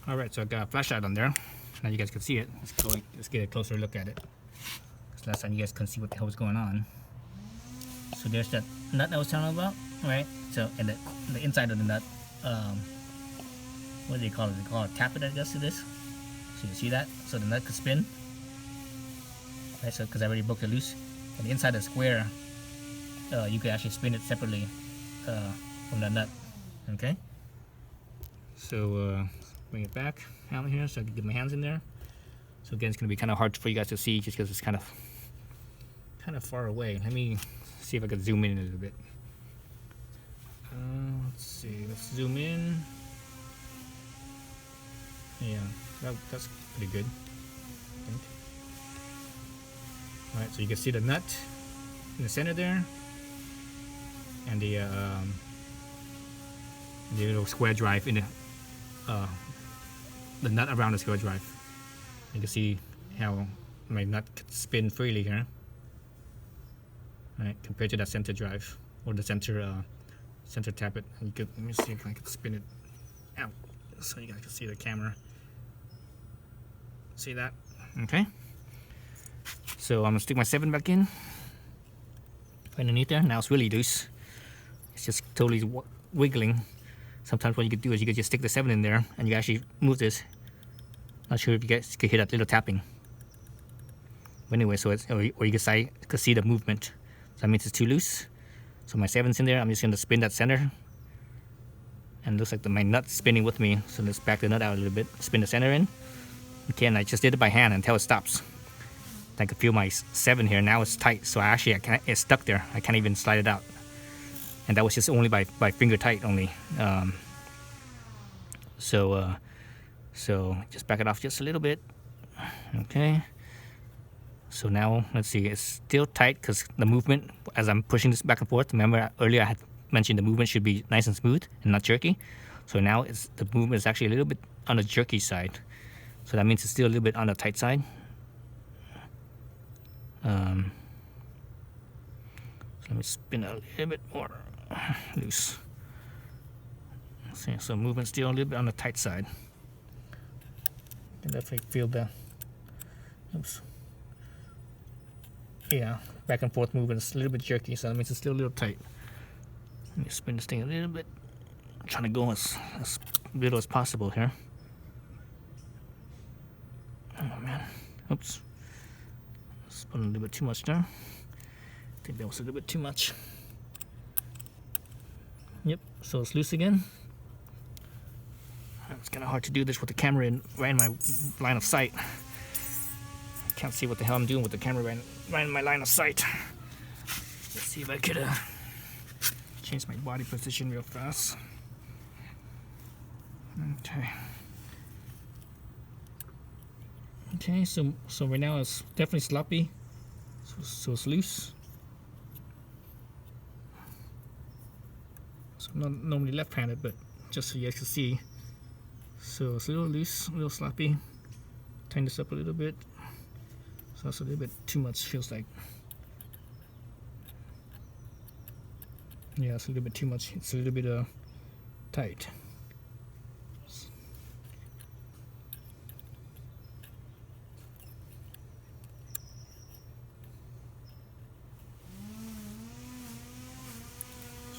All right, so I got a flashlight on there. Now you guys can see it. Let's get a closer look at it. Because last time you guys couldn't see what the hell was going on. So there's that nut I was telling you about, right? So, and the inside of the nut, what do they call it? They call it tappet, I guess it is. So you see that? So the nut could spin. Right, so because I already broke it loose. And the inside of the square, you could actually spin it separately from the nut. Okay? So bring it back out here so I can get my hands in there. So again, it's going to be kind of hard for you guys to see just because it's kind of far away. Let me see if I can zoom in a little bit. Let's see. Let's zoom in. Yeah, that's pretty good. Alright, so you can see the nut in the center there, and the little square drive in the nut around the square drive. You can see how my nut can spin freely here. Right, compared to that center drive or the center tappet. Let me see if I can spin it out so you guys can see the camera. See that? Okay. So I'm gonna stick my 7 back in underneath there. Now it's really loose. It's just totally wiggling. Sometimes what you could do is you could just stick the 7 in there and you actually move this. Not sure if you guys could hear that little tapping. But anyway, so it's, or you could see the movement. So that means it's too loose. So my 7's in there. I'm just gonna spin that center. And it looks like my nut's spinning with me. So let's back the nut out a little bit. Spin the center in. Okay, and I just did it by hand until it stops. I can feel my 7 here. Now it's tight, so it's stuck there. I can't even slide it out. And that was just only by finger tight only. So just back it off just a little bit. Okay. So now let's see. It's still tight because the movement as I'm pushing this back and forth. Remember earlier I had mentioned the movement should be nice and smooth and not jerky. So now the movement is actually a little bit on the jerky side. So that means it's still a little bit on the tight side. So let me spin it a little bit more loose. See, so movement still a little bit on the tight side. You can definitely feel the, oops. Yeah, back and forth movement is a little bit jerky, so that means it's still a little tight. Let me spin this thing a little bit. I'm trying to go as little as possible here. Oh man, oops. Spun a little bit too much there. I think that was a little bit too much. Yep, so it's loose again. It's kind of hard to do this with the camera right in my line of sight. I can't see what the hell I'm doing with the camera right in my line of sight. Let's see if I could change my body position real fast. Okay. Okay, so right now it's definitely sloppy, so it's loose. So I'm not normally left-handed, but just so you guys can see. So it's a little loose, a little sloppy. Tighten this up a little bit. So that's a little bit too much, feels like. Yeah, it's a little bit too much. It's a little bit tight.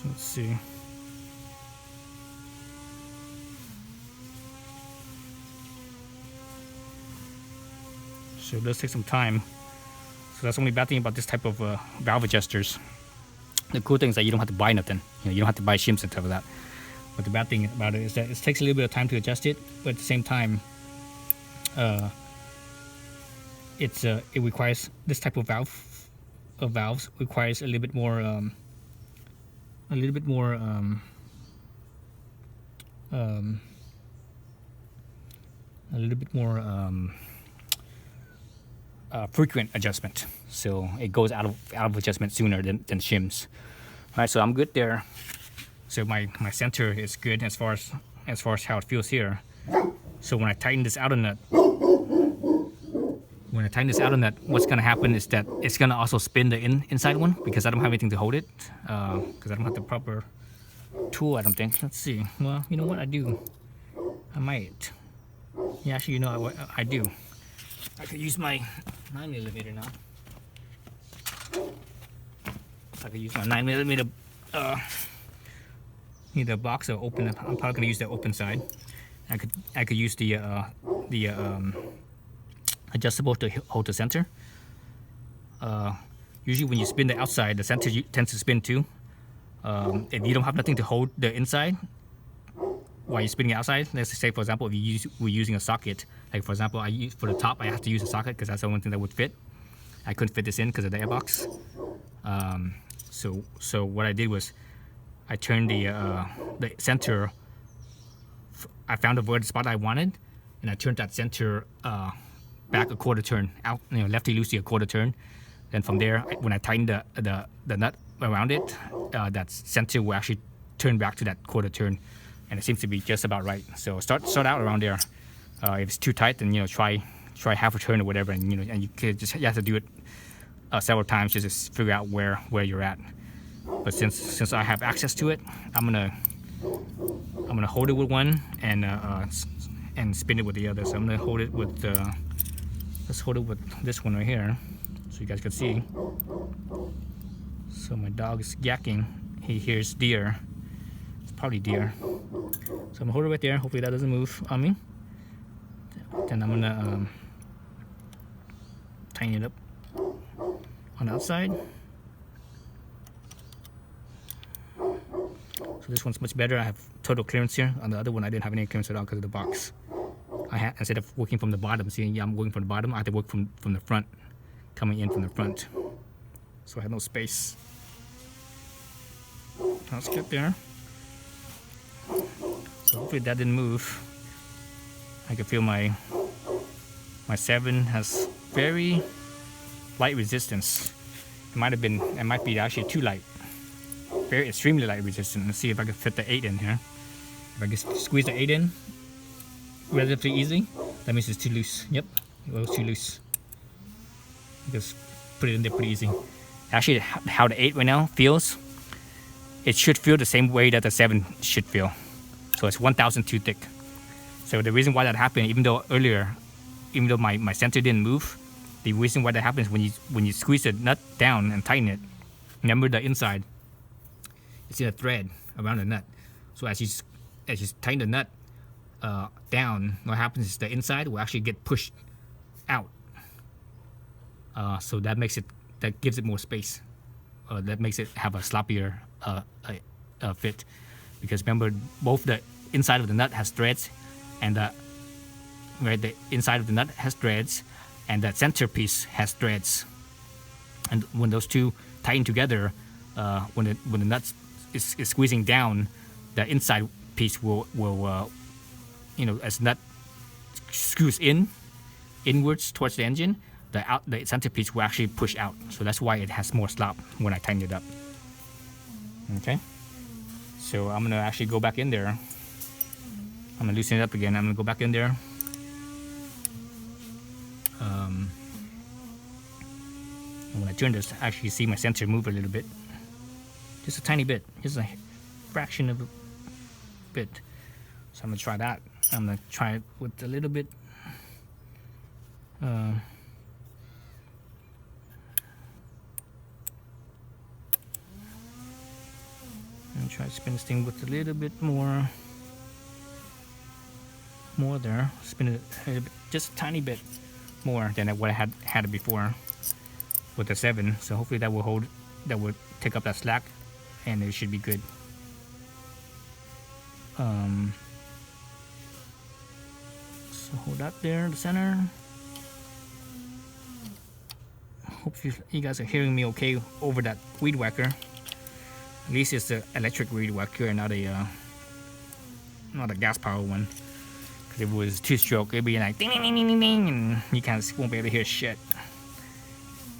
Let's see. So it does take some time. So that's the only bad thing about this type of valve adjusters. The cool thing is that you don't have to buy nothing. You don't have to buy shims and stuff like that. But the bad thing about it is that it takes a little bit of time to adjust it. But at the same time, it requires this type of valves requires a little bit more. Frequent adjustment, so it goes out of adjustment sooner than shims. All right, so I'm good there. So my center is good as far as how it feels here. So when I tighten this outer nut, what's gonna happen is that it's gonna also spin the inside one because I don't have anything to hold it, because I don't have the proper tool, I don't think. Let's see. Well, you know what I do? I might. Yeah, actually, you know what I do. I could use my 9mm now. I could use my 9mm either box or open. I'm probably gonna use the open side. I could use the adjustable to hold the center. Usually when you spin the outside, the center tends to spin too. If you don't have nothing to hold the inside while you're spinning outside, let's say for example, if we're using a socket, like for example, for the top I have to use a socket because that's the only thing that would fit. I couldn't fit this in because of the airbox. So what I did was I turned the center. I found the spot I wanted, and I turned that center back a quarter turn out, lefty loosey a quarter turn. Then from there, when I tightened the nut around it, that center will actually turn back to that quarter turn, and it seems to be just about right. So start out around there. If it's too tight, then try half a turn or whatever, and and you have to do it several times just to figure out where you're at. But since I have access to it, I'm gonna hold it with one and spin it with the other. So I'm gonna hold it with let's hold it with this one right here, so you guys can see. So my dog is yakking. He hears deer. It's probably deer. So I'm gonna hold it right there. Hopefully that doesn't move on me. Then I'm gonna tighten it up on the outside. So this one's much better. I have total clearance here. On the other one, I didn't have any clearance at all because of the box. Instead of working from the bottom, see, I'm working from the bottom, I had to work from the front, coming in from the front. So I had no space. Let's get there. So hopefully that didn't move. I can feel my 7 has very light resistance. It might be actually too light. Very extremely light resistance. Let's see if I can fit the 8 in here. If I can squeeze the 8 in relatively easy, that means it's too loose. Yep, it was too loose. Just put it in there pretty easy. Actually, how the 8 right now feels, it should feel the same way that the 7 should feel. So it's 1,002 thick. So the reason why that happened, even though my center didn't move, the reason why that happens when you squeeze the nut down and tighten it, remember the inside, it's in a thread around the nut. So as you tighten the nut down, what happens is the inside will actually get pushed out. So that gives it more space. That makes it have a sloppier fit. Because remember, both the inside of the nut has threads, and the inside of the nut has threads, and the centerpiece has threads. And when those two tighten together, when the nut is squeezing down, the inside piece will as the nut screws inwards towards the engine, the centerpiece will actually push out. So that's why it has more slop when I tighten it up. Okay. So I'm gonna actually go back in there. I'm gonna loosen it up again. I'm gonna go back in there. And when I turn this, I actually see my sensor move a little bit. Just a tiny bit. Just a fraction of a bit. So I'm gonna try that. I'm gonna try it with a little bit. And try to spin this thing with a little bit more there. Spin it a little bit, just a tiny bit more than what I had it before with the 7. So hopefully that will take up that slack, and it should be good. So hold that there in the center. Hopefully you guys are hearing me okay over that weed whacker. At least it's the electric weed whacker and not a gas power one. Because if it was 2-stroke, it'd be like ding ding ding ding ding, and you won't be able to hear shit.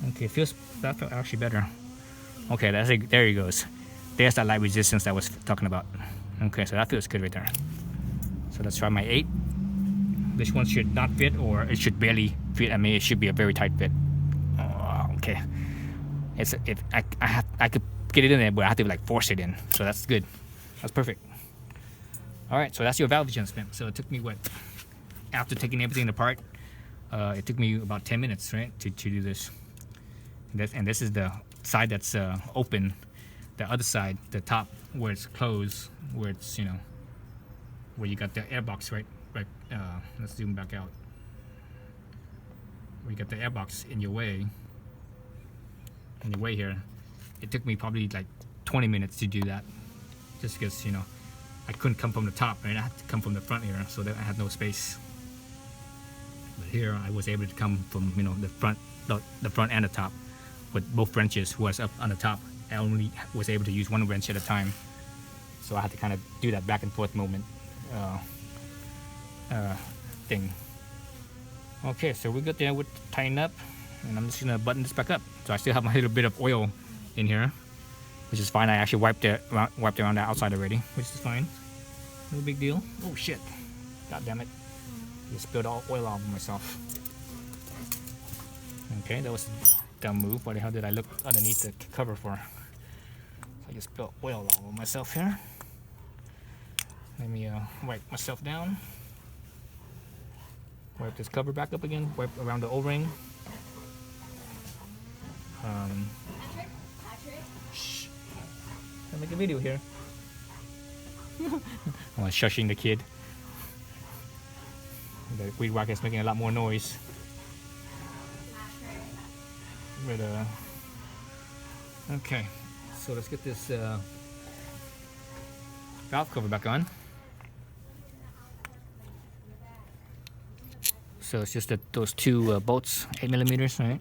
Okay, that felt actually better. Okay, there he goes. There's that light resistance that I was talking about. Okay, so that feels good right there. So let's try my 8. This one should not fit, or it should barely fit. I mean, it should be a very tight fit. Okay, I could get it in there, but I have to force it in. So that's good. That's perfect. All right, so that's your valve adjustment. So it took me after taking everything apart, it took me about 10 minutes, right, to do this. And this is the side that's open. The other side, the top where it's closed, where it's, you know, where you got the air box, right? Let's zoom back out. Where you got the air box in your way here. It took me probably like 20 minutes to do that, just because, you know, I couldn't come from the top, right? I had to come from the front here, so that I had no space. But here I was able to come from, you know, the front and the top with both wrenches was up on the top. I only was able to use one wrench at a time, so I had to kind of do that back and forth movement thing. Okay, so we're good there with tying up, and I'm just gonna button this back up. So I still have my little bit of oil in here, which is fine. I actually wiped around the outside already, which is fine. No big deal. Oh shit! God damn it! Just spilled all oil all over myself. Okay, that was a dumb move. What the hell did I look underneath the cover for? So I just spilled oil all over myself here. Let me wipe myself down. Wipe this cover back up again. Wipe around the O-ring. Shh. I make a video here. I'm shushing the kid. The weed whacker is making a lot more noise. But okay, so let's get this valve cover back on. So it's just those two bolts, 8mm, right?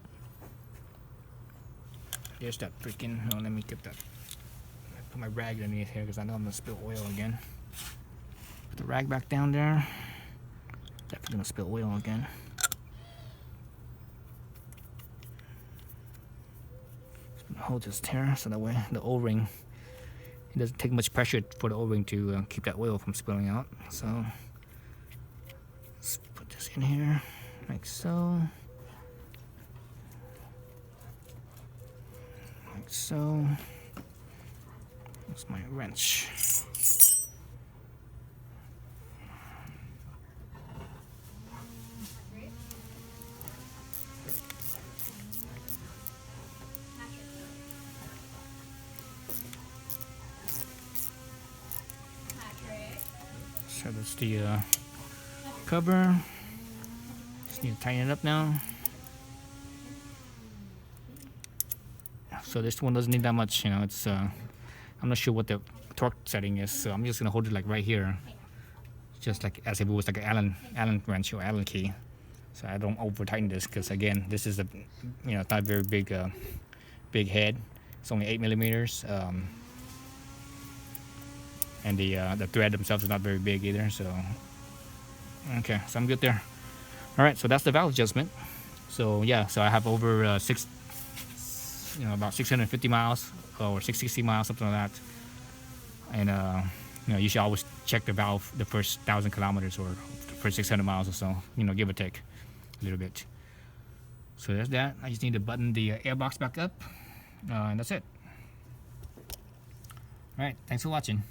There's that freaking. Oh, let me get that. Put my rag underneath here because I know I'm gonna spill oil again. Put the rag back down there. Definitely gonna spill oil again. Just gonna hold this here so that way the O-ring. It doesn't take much pressure for the O-ring to keep that oil from spilling out. So. Put this in here, like so. Like so. That's my wrench. So that's the cover. Just need to tighten it up now. So this one doesn't need that much, you know. It's I'm not sure what the torque setting is, so I'm just gonna hold it like right here, just like as if it was like an Allen wrench or Allen key. So I don't over tighten this because again, this is a, you know, it's not very big big head. It's only 8mm, and the thread themselves is not very big either. So okay, so I'm good there. All right, so that's the valve adjustment. So yeah, so I have over about 650 miles or 660 miles, something like that. And you know, you should always check the valve the first 1,000 kilometers or the first 600 miles or so, you know, give or take a little bit. So that's that. I just need to button the air box back up, and that's it. All right, thanks for watching.